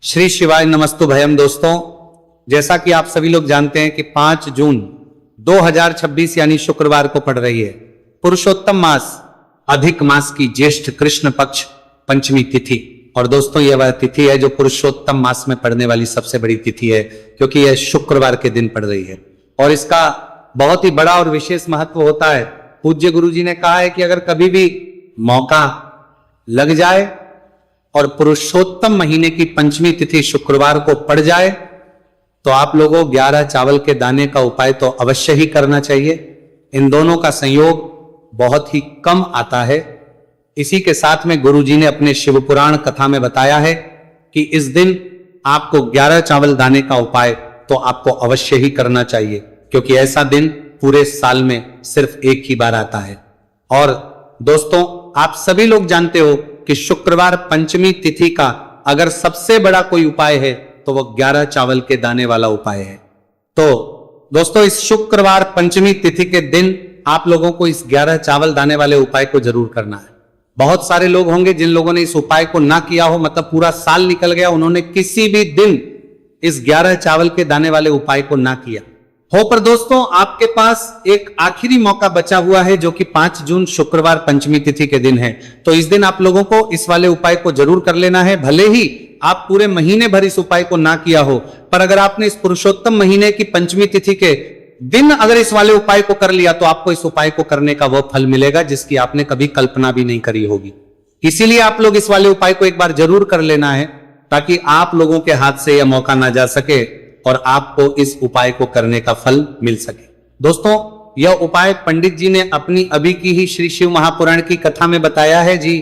श्री शिवाय नमस्तु भयम। दोस्तों, जैसा कि आप सभी लोग जानते हैं कि 5 जून 2026 यानी शुक्रवार को पड़ रही है पुरुषोत्तम मास अधिक मास की ज्येष्ठ कृष्ण पक्ष पंचमी तिथि। और दोस्तों, यह वह तिथि है जो पुरुषोत्तम मास में पड़ने वाली सबसे बड़ी तिथि है, क्योंकि यह शुक्रवार के दिन पड़ रही है और इसका बहुत ही बड़ा और विशेष महत्व होता है। पूज्य गुरु जी ने कहा है कि अगर कभी भी मौका लग जाए और पुरुषोत्तम महीने की पंचमी तिथि शुक्रवार को पड़ जाए तो आप लोगों 11 चावल के दाने का उपाय तो अवश्य ही करना चाहिए। इन दोनों का संयोग बहुत ही कम आता है। इसी के साथ में गुरु जी ने अपने शिव पुराण कथा में बताया है कि इस दिन आपको 11 चावल दाने का उपाय तो आपको अवश्य ही करना चाहिए, क्योंकि ऐसा दिन पूरे साल में सिर्फ एक ही बार आता है। और दोस्तों, आप सभी लोग जानते हो कि शुक्रवार पंचमी तिथि का अगर सबसे बड़ा कोई उपाय है तो वो 11 चावल के दाने वाला उपाय है। तो दोस्तों, इस शुक्रवार पंचमी तिथि के दिन आप लोगों को इस 11 चावल दाने वाले उपाय को जरूर करना है। बहुत सारे लोग होंगे जिन लोगों ने इस उपाय को ना किया हो, मतलब पूरा साल निकल गया, उन्होंने किसी भी दिन इस 11 चावल के दाने वाले उपाय को ना किया हो। पर दोस्तों, आपके पास एक आखिरी मौका बचा हुआ है जो कि 5 जून शुक्रवार पंचमी तिथि के दिन है। तो इस दिन आप लोगों को इस वाले उपाय को जरूर कर लेना है। भले ही आप पूरे महीने भर इस उपाय को ना किया हो, पर अगर आपने इस पुरुषोत्तम महीने की पंचमी तिथि के दिन अगर इस वाले उपाय को कर लिया तो आपको इस उपाय को करने का वह फल मिलेगा जिसकी आपने कभी कल्पना भी नहीं करी होगी। इसीलिए आप लोग इस वाले उपाय को एक बार जरूर कर लेना है, ताकि आप लोगों के हाथ से यह मौका ना जा सके और आपको इस उपाय को करने का फल मिल सके। दोस्तों, यह उपाय पंडित जी ने अपनी अभी की ही श्री शिव महापुराण की कथा में बताया है जी।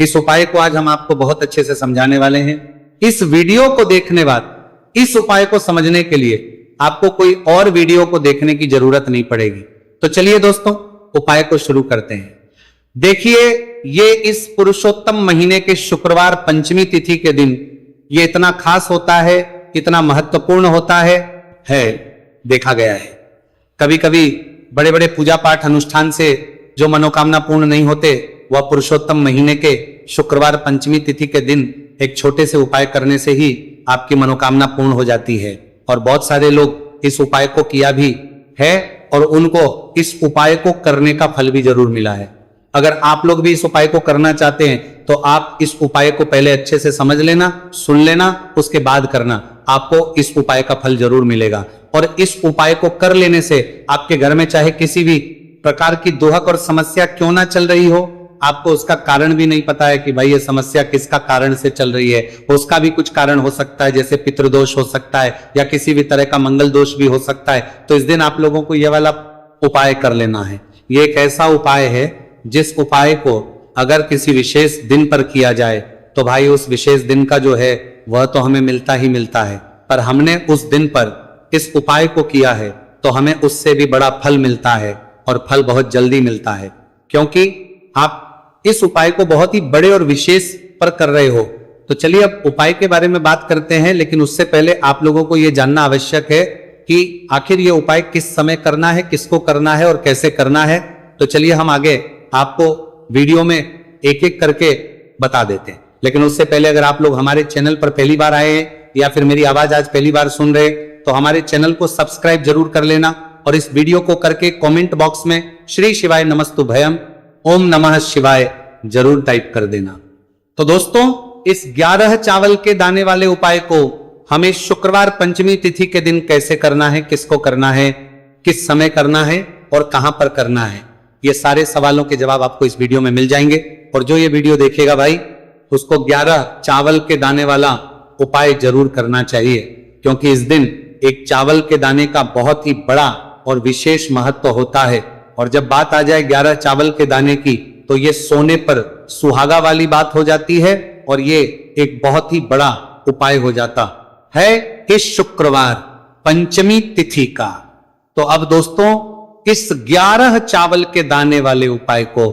इस उपाय को आज हम आपको बहुत अच्छे से समझाने वाले हैं। इस वीडियो को देखने बाद इस उपाय को समझने के लिए आपको कोई और वीडियो को देखने की जरूरत नहीं पड़ेगी। तो चलिए दोस्तों, उपाय को शुरू करते हैं। देखिए, ये इस पुरुषोत्तम महीने के शुक्रवार पंचमी तिथि के दिन ये इतना खास होता है, इतना महत्वपूर्ण होता है देखा गया है। कभी कभी बड़े बड़े पूजा पाठ अनुष्ठान से जो मनोकामना पूर्ण नहीं होते, वह पुरुषोत्तम महीने के शुक्रवार पंचमी तिथि के दिन एक छोटे से उपाय करने से ही आपकी मनोकामना पूर्ण हो जाती है। और बहुत सारे लोग इस उपाय को किया भी है और उनको इस उपाय को करने का फल भी जरूर मिला है। अगर आप लोग भी इस उपाय को करना चाहते हैं तो आप इस उपाय को पहले अच्छे से समझ लेना, सुन लेना, उसके बाद करना। आपको इस उपाय का फल जरूर मिलेगा। और इस उपाय को कर लेने से आपके घर में चाहे किसी भी प्रकार की दुहक और समस्या क्यों ना चल रही हो, आपको उसका कारण भी नहीं पता है कि भाई ये समस्या किसका कारण से चल रही है, उसका भी कुछ कारण हो सकता है, जैसे पितृदोष हो सकता है या किसी भी तरह का मंगल दोष भी हो सकता है। तो इस दिन आप लोगों को यह वाला उपाय कर लेना है। ये एक ऐसा उपाय है जिस उपाय को अगर किसी विशेष दिन पर किया जाए तो भाई उस विशेष दिन का जो है वह तो हमें मिलता ही मिलता है, पर हमने उस दिन पर इस उपाय को किया है तो हमें उससे भी बड़ा फल मिलता है और फल बहुत जल्दी मिलता है, क्योंकि आप इस उपाय को बहुत ही बड़े और विशेष पर कर रहे हो। तो चलिए अब उपाय के बारे में बात करते हैं, लेकिन उससे पहले आप लोगों को यह जानना आवश्यक है कि आखिर यह उपाय किस समय करना है, किसको करना है और कैसे करना है। तो चलिए हम आगे आपको वीडियो में एक एक करके बता देते हैं। लेकिन उससे पहले अगर आप लोग हमारे चैनल पर पहली बार आए हैं या फिर मेरी आवाज आज पहली बार सुन रहे तो हमारे चैनल को सब्सक्राइब जरूर कर लेना और इस वीडियो को करके कमेंट बॉक्स में श्री शिवाय नमस्तु भयम ओम नमः शिवाय जरूर टाइप कर देना। तो दोस्तों, इस 11 चावल के दाने वाले उपाय को हमें शुक्रवार पंचमी तिथि के दिन कैसे करना है, किसको करना है, किस समय करना है और कहां पर करना है, ये सारे सवालों के जवाब आपको इस वीडियो में मिल जाएंगे। और जो ये वीडियो देखेगा भाई उसको 11 चावल के दाने वाला उपाय जरूर करना चाहिए, क्योंकि इस दिन एक चावल के दाने का बहुत ही बड़ा और विशेष महत्व होता है। और जब बात आ जाए 11 चावल के दाने की तो ये सोने पर सुहागा वाली बात हो जाती है और ये एक बहुत ही बड़ा उपाय हो जाता है इस शुक्रवार पंचमी तिथि का। तो अब दोस्तों, इस 11 चावल के दाने वाले उपाय को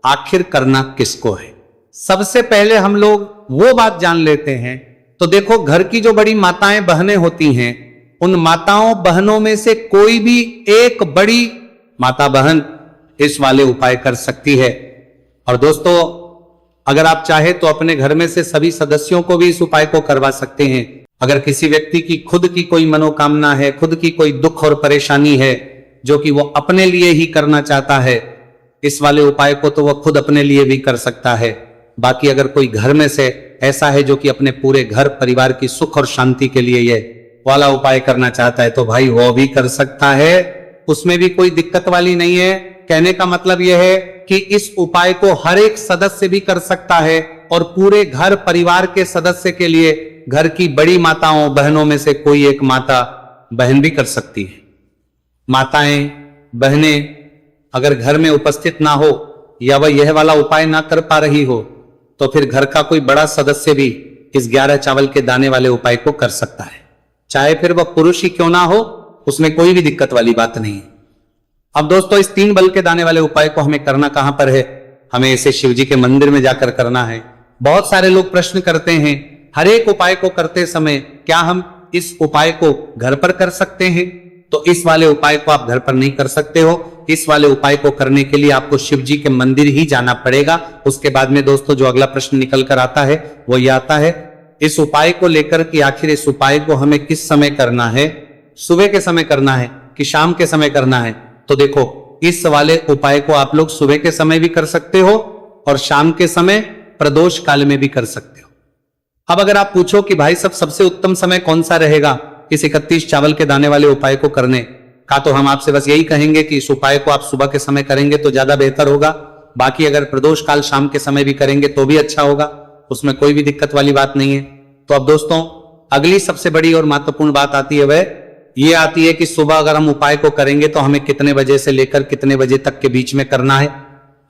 आखिर करना किसको है, सबसे पहले हम लोग वो बात जान लेते हैं। तो देखो, घर की जो बड़ी माताएं बहनें होती हैं, उन माताओं बहनों में से कोई भी एक बड़ी माता बहन इस वाले उपाय कर सकती है। और दोस्तों, अगर आप चाहे तो अपने घर में से सभी सदस्यों को भी इस उपाय को करवा सकते हैं। अगर किसी व्यक्ति की खुद की कोई मनोकामना है, खुद की कोई दुख और परेशानी है जो कि वो अपने लिए ही करना चाहता है, इस वाले उपाय को तो वह खुद अपने लिए भी कर सकता है। बाकी अगर कोई घर में से ऐसा है जो कि अपने पूरे घर परिवार की सुख और शांति के लिए ये वाला उपाय करना चाहता है, तो भाई वो भी कर सकता है, उसमें भी कोई दिक्कत वाली नहीं है। कहने का मतलब यह है कि इस उपाय को हर एक सदस्य भी कर सकता है और पूरे घर परिवार के सदस्य के लिए घर की बड़ी माताओं बहनों में से कोई एक माता बहन भी कर सकती है। माताएं बहनें अगर घर में उपस्थित ना हो या वह यह वाला उपाय ना कर पा रही हो तो फिर घर का कोई बड़ा सदस्य भी इस 11 चावल के दाने वाले उपाय को कर सकता है, चाहे फिर वह पुरुष ही क्यों ना हो, उसमें कोई भी दिक्कत वाली बात नहीं है। अब दोस्तों, इस 3 बल के दाने वाले उपाय को हमें करना कहां पर है? हमें इसे शिव जी के मंदिर में जाकर करना है। बहुत सारे लोग प्रश्न करते हैं, हर एक उपाय को करते समय क्या हम इस उपाय को घर पर कर सकते हैं? तो इस वाले उपाय को आप घर पर नहीं कर सकते हो। इस वाले उपाय को करने के लिए आपको शिव जी के मंदिर ही जाना पड़ेगा। उसके बाद में दोस्तों जो अगला प्रश्न निकल कर आता है वो ये आता है, इस उपाय को लेकर कि आखिर इस उपाय को हमें किस समय करना है? सुबह के समय करना है कि शाम के समय करना है? तो देखो, इस वाले उपाय को आप लोग सुबह के समय भी कर सकते हो और शाम के समय प्रदोष काल में भी कर सकते हो। अब अगर आप पूछो कि भाई सब सबसे उत्तम समय कौन सा रहेगा इस 31 चावल के दाने वाले उपाय को करने का, तो हम आपसे बस यही कहेंगे कि इस उपाय को आप सुबह के समय करेंगे तो ज्यादा बेहतर होगा। बाकी अगर प्रदोष काल शाम के समय भी करेंगे तो भी अच्छा होगा, उसमें कोई भी दिक्कत वाली बात नहीं है। तो अब दोस्तों अगली सबसे बड़ी और महत्वपूर्ण बात आती है, वह ये आती है कि सुबह अगर हम उपाय को करेंगे तो हमें कितने बजे से लेकर कितने बजे तक के बीच में करना है,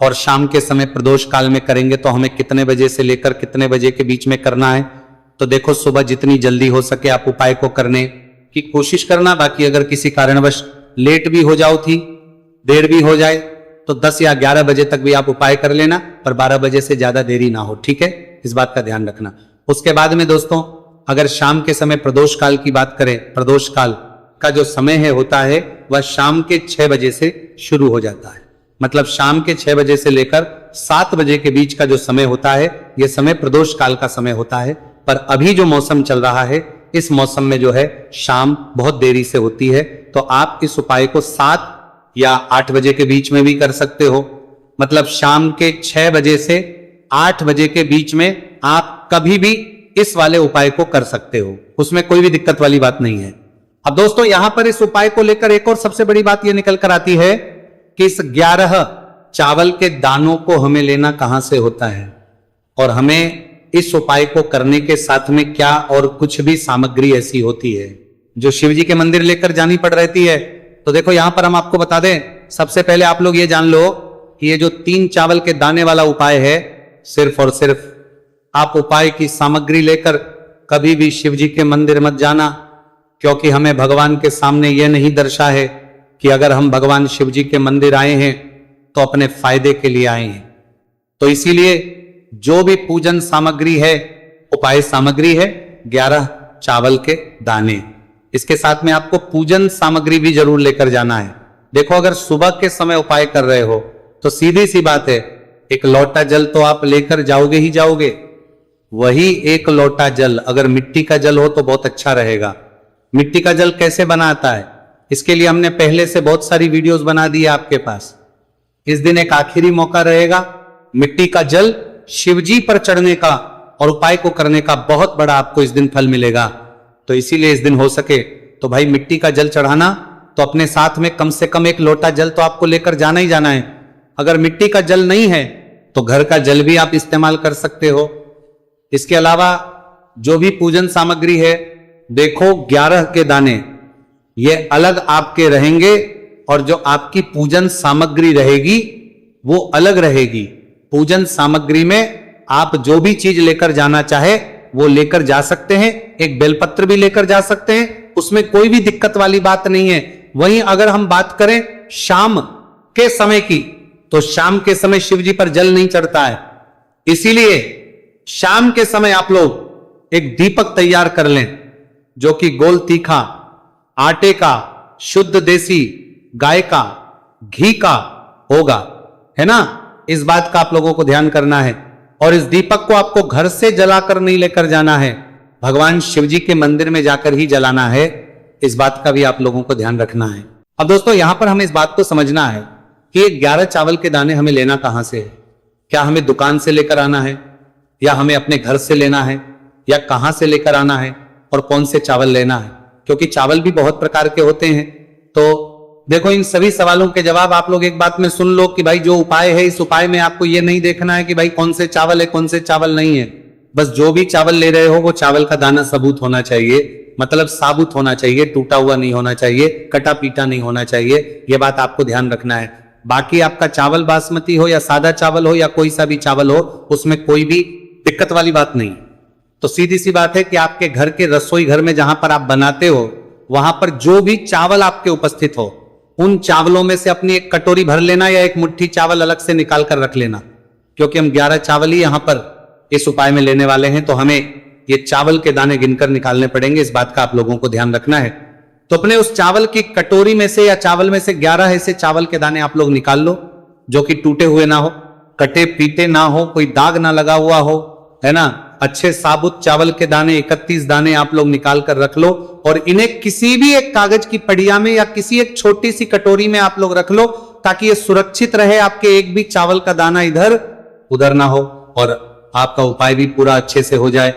और शाम के समय प्रदोष काल में करेंगे तो हमें कितने बजे से लेकर कितने बजे के बीच में करना है। तो देखो, सुबह जितनी जल्दी हो सके आप उपाय को करने की कोशिश करना। बाकी अगर किसी कारणवश लेट भी हो जाओ थी, देर भी हो जाए, तो 10 या 11 बजे तक भी आप उपाय कर लेना, पर 12 बजे से ज्यादा देरी ना हो, ठीक है? इस बात का ध्यान रखना। उसके बाद में दोस्तों अगर शाम के समय प्रदोष काल की बात करें, प्रदोष काल का जो समय है होता है वह शाम के 6 बजे से शुरू हो जाता है। मतलब शाम के 6 बजे से लेकर 7 बजे के बीच का जो समय होता है, यह समय प्रदोष काल का समय होता है। पर अभी जो मौसम चल रहा है, इस मौसम में जो है शाम बहुत देरी से होती है, तो आप इस उपाय को 7 या 8 बजे के बीच में भी कर सकते हो। मतलब शाम के 6 बजे से 8 बजे के बीच में आप कभी भी इस वाले उपाय को कर सकते हो, उसमें कोई भी दिक्कत वाली बात नहीं है। अब दोस्तों यहां पर इस उपाय को लेकर एक और सबसे बड़ी बात यह निकल कर आती है कि इस 11 चावल के दानों को हमें लेना कहां से होता है, और हमें इस उपाय को करने के साथ में क्या और कुछ भी सामग्री ऐसी होती है जो शिव जी के मंदिर लेकर जानी पड़ रहती है। तो देखो यहां पर हम आपको बता दें, सबसे पहले आप लोग ये जान लो कि ये जो 3 चावल के दाने वाला उपाय है, सिर्फ और सिर्फ आप उपाय की सामग्री लेकर कभी भी शिव जी के मंदिर मत जाना, क्योंकि हमें भगवान के सामने यह नहीं दर्शा है कि अगर हम भगवान शिव जी के मंदिर आए हैं तो अपने फायदे के लिए आए हैं। तो इसीलिए जो भी पूजन सामग्री है, उपाय सामग्री है 11 चावल के दाने, इसके साथ में आपको पूजन सामग्री भी जरूर लेकर जाना है। देखो, अगर सुबह के समय उपाय कर रहे हो तो सीधी सी बात है, एक लोटा जल तो आप लेकर जाओगे ही जाओगे। वही एक लोटा जल अगर मिट्टी का जल हो तो बहुत अच्छा रहेगा। मिट्टी का जल कैसे बनाता है, इसके लिए हमने पहले से बहुत सारी वीडियोस बना दी है आपके पास। इस दिन एक आखिरी मौका रहेगा, मिट्टी का जल शिवजी पर चढ़ने का और उपाय को करने का बहुत बड़ा आपको इस दिन फल मिलेगा। तो इसीलिए इस दिन हो सके तो भाई मिट्टी का जल चढ़ाना, तो अपने साथ में कम से कम एक लोटा जल तो आपको लेकर जाना ही जाना है। अगर मिट्टी का जल नहीं है तो घर का जल भी आप इस्तेमाल कर सकते हो। इसके अलावा जो भी पूजन सामग्री है, देखो 11 के दाने ये अलग आपके रहेंगे और जो आपकी पूजन सामग्री रहेगी वो अलग रहेगी। पूजन सामग्री में आप जो भी चीज लेकर जाना चाहे वो लेकर जा सकते हैं। एक बेलपत्र भी लेकर जा सकते हैं, उसमें कोई भी दिक्कत वाली बात नहीं है। वहीं अगर हम बात करें शाम के समय की, तो शाम के समय शिव जी पर जल नहीं चढ़ता है, इसीलिए शाम के समय आप लोग एक दीपक तैयार कर लें जो कि गोल तीखा आटे का, शुद्ध देसी गाय का घी का होगा, है ना। इस बात का आप लोगों को ध्यान करना है। और इस दीपक को आपको घर से जलाकर नहीं लेकर जाना है, भगवान शिव जी के मंदिर में जाकर ही जलाना है। इस बात का भी आप लोगों को ध्यान रखना है। अब दोस्तों यहां पर हमें इस बात को समझना है कि ये 11 चावल के दाने हमें लेना कहां से है। क्या हमें दुकान से लेकर आना है, या हमें अपने घर से लेना है, या कहां से लेकर आना है, और कौन से चावल लेना है, क्योंकि चावल भी बहुत प्रकार के होते हैं। तो देखो इन सभी सवालों के जवाब आप लोग एक बात में सुन लो कि भाई जो उपाय है, इस उपाय में आपको ये नहीं देखना है कि भाई कौन से चावल है कौन से चावल नहीं है। बस जो भी चावल ले रहे हो वो चावल का दाना सबूत होना चाहिए, मतलब साबुत होना चाहिए, टूटा हुआ नहीं होना चाहिए, कटा पीटा नहीं होना चाहिए। ये बात आपको ध्यान रखना है। बाकी आपका चावल बासमती हो या सादा चावल हो या कोई सा भी चावल हो, उसमें कोई भी दिक्कत वाली बात नहीं। तो सीधी सी बात है कि आपके घर के रसोई घर में जहां पर आप बनाते हो, वहां पर जो भी चावल आपके उपस्थित हो, उन चावलों में से अपनी एक कटोरी भर लेना या एक मुट्ठी चावल अलग से निकाल कर रख लेना, क्योंकि हम 11 चावल ही यहां पर इस उपाय में लेने वाले हैं। तो हमें ये चावल के दाने गिनकर निकालने पड़ेंगे, इस बात का आप लोगों को ध्यान रखना है। तो अपने उस चावल की कटोरी में से या चावल में से 11 ऐसे चावल के दाने आप लोग निकाल लो जो कि टूटे हुए ना हो, कटे पीटे ना हो, कोई दाग ना लगा हुआ हो, है ना। अच्छे साबुत चावल के दाने 31 दाने आप लोग निकाल कर रख लो, और इन्हें किसी भी एक कागज की पड़िया में या किसी एक छोटी सी कटोरी में आप लोग रख लो, ताकि ये सुरक्षित रहे, आपके एक भी चावल का दाना इधर उधर ना हो और आपका उपाय भी पूरा अच्छे से हो जाए।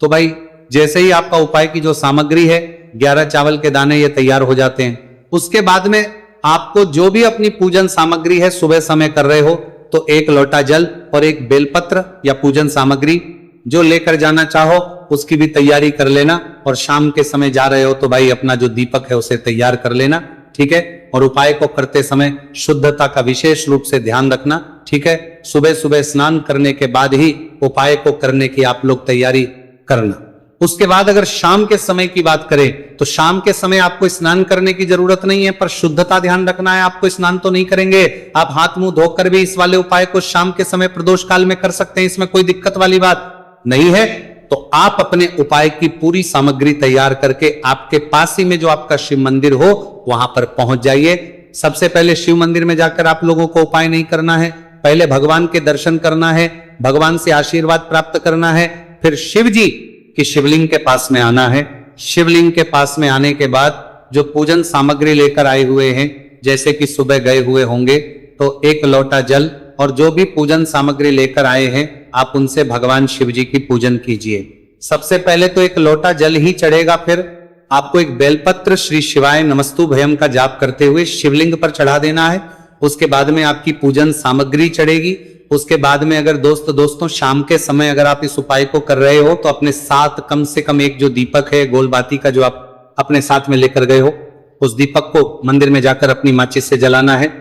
तो भाई जैसे ही आपका उपाय की जो सामग्री है, 11 चावल के दाने ये तैयार हो जाते हैं, उसके बाद में आपको जो भी अपनी पूजन सामग्री है सुबह समय कर रहे हो, तो 1 लोटा जल और 1 बेलपत्र या पूजन सामग्री जो लेकर जाना चाहो उसकी भी तैयारी कर लेना। और शाम के समय जा रहे हो तो भाई अपना जो दीपक है उसे तैयार कर लेना, ठीक है। और उपाय को करते समय शुद्धता का विशेष रूप से ध्यान रखना, ठीक है। सुबह सुबह स्नान करने के बाद ही उपाय को करने की आप लोग तैयारी करना। उसके बाद अगर शाम के समय की बात करें तो शाम के समय आपको स्नान करने की जरूरत नहीं है, पर शुद्धता ध्यान रखना है। आपको स्नान तो नहीं करेंगे, आप हाथ मुंह धोकर भी इस वाले उपाय को शाम के समय प्रदोष काल में कर सकते हैं, इसमें कोई दिक्कत वाली बात नहीं है। तो आप अपने उपाय की पूरी सामग्री तैयार करके आपके पास ही में जो आपका शिव मंदिर हो वहां पर पहुंच जाइए। सबसे पहले शिव मंदिर में जाकर आप लोगों को उपाय नहीं करना है, पहले भगवान के दर्शन करना है, भगवान से आशीर्वाद प्राप्त करना है, फिर शिव जी की शिवलिंग के पास में आना है। शिवलिंग के पास में आने के बाद जो पूजन सामग्री लेकर आए हुए हैं, जैसे कि सुबह गए हुए होंगे, तो 1 लोटा जल और जो भी पूजन सामग्री लेकर आए हैं आप उनसे भगवान शिव जी की पूजन कीजिए। सबसे पहले तो 1 लोटा जल ही चढ़ेगा, फिर आपको एक बेलपत्र श्री शिवाय नमस्तु भयम का जाप करते हुए शिवलिंग पर चढ़ा देना है। उसके बाद में आपकी पूजन सामग्री चढ़ेगी। उसके बाद में अगर दोस्तों शाम के समय अगर आप इस उपाय को कर रहे हो तो अपने साथ कम से कम एक जो दीपक है गोल बाती का जो आप अपने साथ में लेकर गए हो, उस दीपक को मंदिर में जाकर अपनी माचिस से जलाना है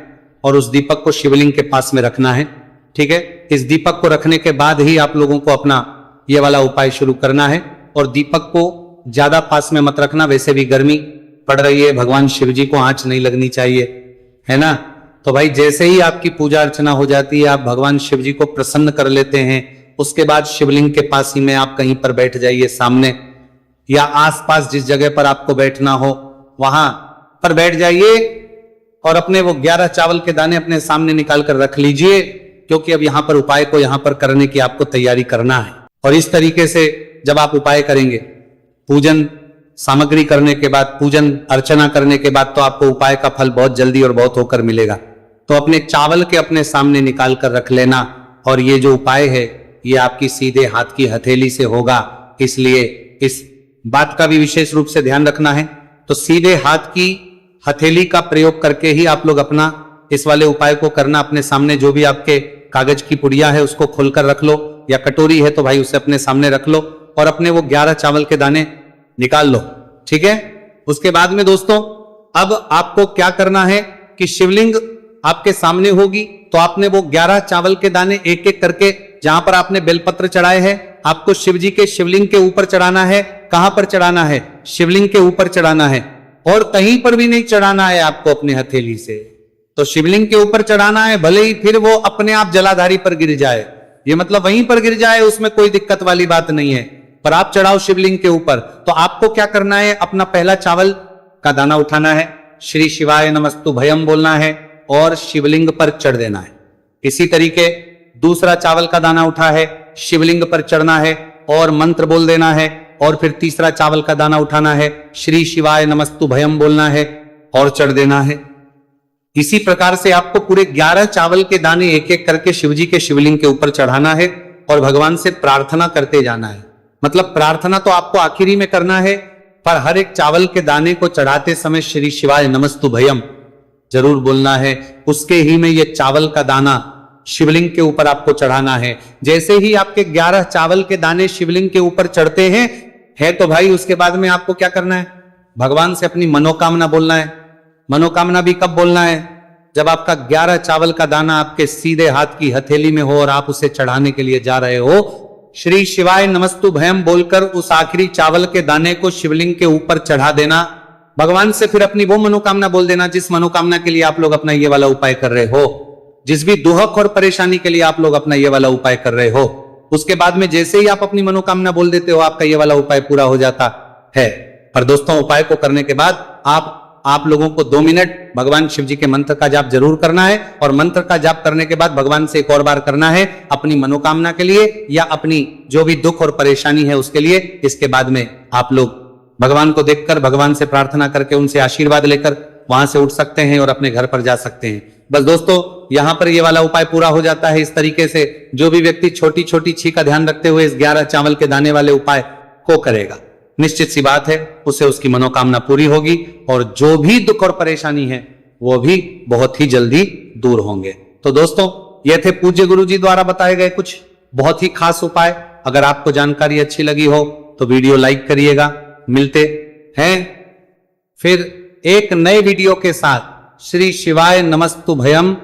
और उस दीपक को शिवलिंग के पास में रखना है, ठीक है। इस दीपक को रखने के बाद ही आप लोगों को अपना ये वाला उपाय शुरू करना है। और दीपक को ज्यादा पास में मत रखना, वैसे भी गर्मी पड़ रही है, भगवान शिव जी को आंच नहीं लगनी चाहिए, है ना। तो भाई जैसे ही आपकी पूजा अर्चना हो जाती है, आप भगवान शिव जी को प्रसन्न कर लेते हैं, उसके बाद शिवलिंग के पास ही में आप कहीं पर बैठ जाइए, सामने या आसपास जिस जगह पर आपको बैठना हो वहां पर बैठ जाइए और अपने वो 11 चावल के दाने अपने सामने निकाल कर रख लीजिए, क्योंकि अब यहां पर उपाय को यहां पर करने की आपको तैयारी करना है। और इस तरीके से जब आप उपाय करेंगे, पूजन सामग्री करने के बाद, पूजन अर्चना करने के बाद, तो आपको उपाय का फल बहुत जल्दी और बहुत होकर मिलेगा। तो अपने चावल के अपने सामने निकाल कर रख लेना। और ये जो उपाय है ये आपकी सीधे हाथ की हथेली से होगा, इसलिए इस बात का भी विशेष रूप से ध्यान रखना है। तो सीधे हाथ की हथेली का प्रयोग करके ही आप लोग अपना इस वाले उपाय को करना। अपने सामने जो भी आपके कागज की पुड़िया है उसको खोलकर रख लो, या कटोरी है तो भाई उसे अपने सामने रख लो और अपने वो 11 चावल के दाने निकाल लो, ठीक है। उसके बाद में दोस्तों अब आपको क्या करना है कि शिवलिंग आपके सामने होगी, तो आपने वो 11 चावल के दाने एक एक करके जहां पर आपने बेलपत्र चढ़ाए हैं आपको शिव जी के शिवलिंग के ऊपर चढ़ाना है। कहां पर चढ़ाना है? शिवलिंग के ऊपर चढ़ाना है, और कहीं पर भी नहीं चढ़ाना है आपको अपने हथेली से। तो शिवलिंग के ऊपर चढ़ाना है, भले ही फिर वो अपने आप जलाधारी पर गिर जाए, ये मतलब वहीं पर गिर जाए, उसमें कोई दिक्कत वाली बात नहीं है, पर आप चढ़ाओ शिवलिंग के ऊपर। तो आपको क्या करना है, अपना पहला चावल का दाना उठाना है, श्री शिवाय नमस्तु भयम बोलना है और शिवलिंग पर चढ़ देना है। इसी तरीके दूसरा चावल का दाना उठा है, शिवलिंग पर चढ़ना है और मंत्र बोल देना है, और फिर तीसरा चावल का दाना उठाना है, श्री शिवाय नमस्तु भयम बोलना है और चढ़ देना है। इसी प्रकार से आपको पूरे 11 चावल के दाने एक एक करके शिवजी के शिवलिंग के ऊपर चढ़ाना है और भगवान से प्रार्थना करते जाना है। मतलब प्रार्थना तो आपको आखिरी में करना है, पर हर एक चावल के दाने को चढ़ाते समय श्री शिवाय नमस्तु भयम जरूर बोलना है। उसके ही में ये चावल का दाना शिवलिंग के ऊपर आपको चढ़ाना है। जैसे ही आपके 11 चावल के दाने शिवलिंग के ऊपर चढ़ते हैं तो भाई उसके बाद में आपको क्या करना है, भगवान से अपनी मनोकामना बोलना है। मनोकामना भी कब बोलना है, जब आपका 11 चावल का दाना आपके सीधे हाथ की हथेली में हो और आप उसे चढ़ाने के लिए जा रहे हो। श्री शिवाय नमस्तु भयम बोलकर उस आखिरी चावल के दाने को शिवलिंग के ऊपर चढ़ा देना। भगवान से फिर अपनी वो मनोकामना बोल देना जिस मनोकामना के लिए आप लोग अपना ये वाला उपाय कर रहे हो, जिस भी दुहक और परेशानी के लिए आप लोग अपना ये वाला उपाय कर रहे हो। उसके बाद में जैसे ही आप अपनी मनोकामना बोल देते हो, आपका ये वाला उपाय पूरा हो जाता है। पर दोस्तों, उपाय को करने के बाद आप लोगों को 2 मिनट भगवान शिव जी के मंत्र का जाप जरूर करना है, और मंत्र का जाप करने के बाद भगवान से एक और बार करना है अपनी मनोकामना के लिए या अपनी जो भी दुख और परेशानी है उसके लिए। इसके बाद में आप लोग भगवान को देखकर, भगवान से प्रार्थना करके, उनसे आशीर्वाद लेकर वहां से उठ सकते हैं और अपने घर पर जा सकते हैं। बस दोस्तों, यहां पर ये वाला उपाय पूरा हो जाता है। इस तरीके से जो भी व्यक्ति छोटी छोटी छी का ध्यान रखते हुए इस 11 चावल के दाने वाले उपाय को करेगा, निश्चित सी बात है उसे उसकी मनोकामना पूरी होगी और जो भी दुख और परेशानी है वो भी बहुत ही जल्दी दूर होंगे। तो दोस्तों, ये थे पूज्य गुरु जी द्वारा बताए गए कुछ बहुत ही खास उपाय। अगर आपको जानकारी अच्छी लगी हो तो वीडियो लाइक करिएगा। मिलते हैं फिर एक नए वीडियो के साथ। श्री शिवाय नमस्तु भयम।